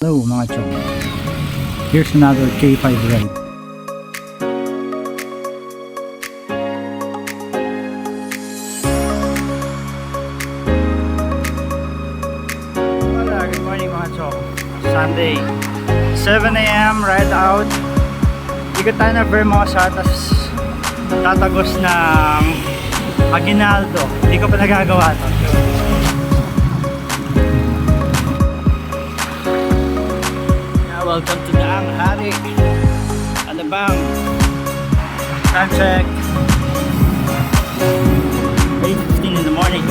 Hello mga chong, here's another K5 ride. Good morning mga chong, Sunday 7 AM, ride out. Ikot tayo na Vermosa, tapos tatagos ng Aguinaldo. Hindi ko pa nagagawa to. Welcome to Daang Hari, Alabang. Time check 8:15 in the morning.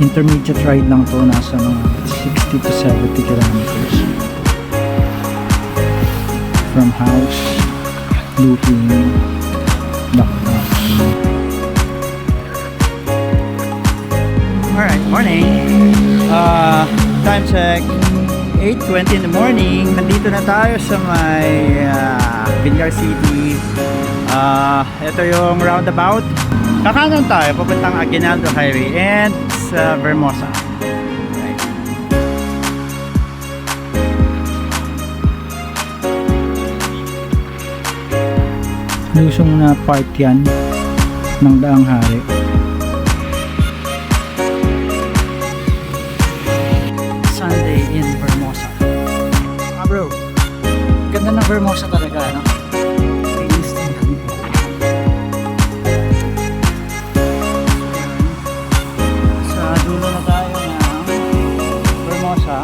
Intermediate ride lang to, nasa mga 60 to 70 kilometers from house, looping, backpack. Alright, morning. Time check 8:20 in the morning. Nandito na tayo sa may Villar City. Ito yung roundabout. Kakanan tayo papuntang Aguinaldo Highway and sa Vermosa. Right. Lusong na part yan ng Daang Hari. Sunday in Vermosa. Bro, ganda ng Vermosa talaga, no? Sa dulo na tayo ng Vermosa.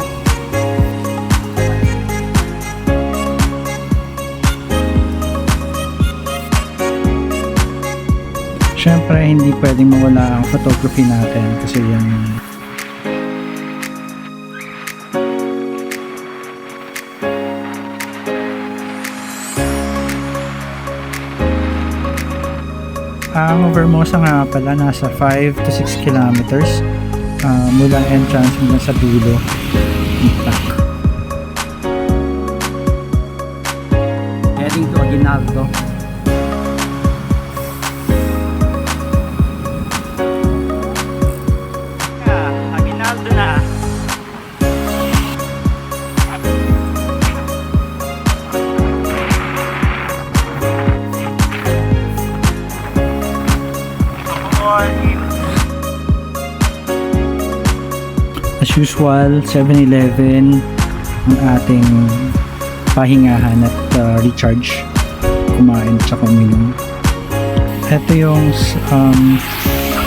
Siyempre, hindi pwedeng mawala ang photography natin kasi yan ang Vermosa nga pala nasa 5 to 6 kilometers mula entrance hanggang sa dulo ng back. Heading to Aguinaldo. Aguinaldo na. As usual, 7-Eleven ang ating pahingahan at recharge, kumain at uminom. Ito yung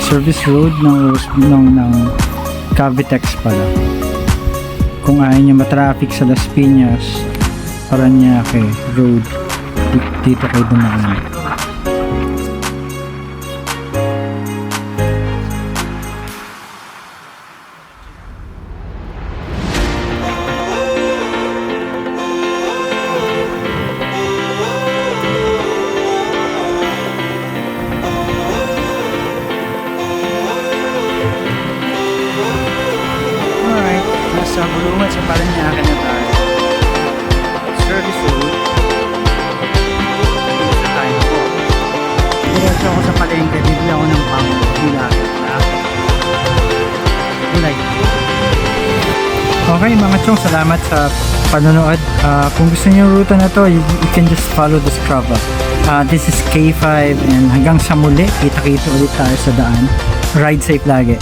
service road ng Cavitex pala. Kung ayaw nyo matraffic sa Las Piñas, Parañaque Road, dito kayo dumaan. Sa Bulungan sa Parañaque na tayo. Service road. Sa tayo po. Diretso ako sa palengke. Bibili ako ng pang-gulay. Okay mga chong, salamat sa panonood. Kung gusto niyo yung ruta na to, you can just follow the Strava. This is K5 and hanggang sa muli, kita-kita ulit tayo sa daan. Ride safe lagi.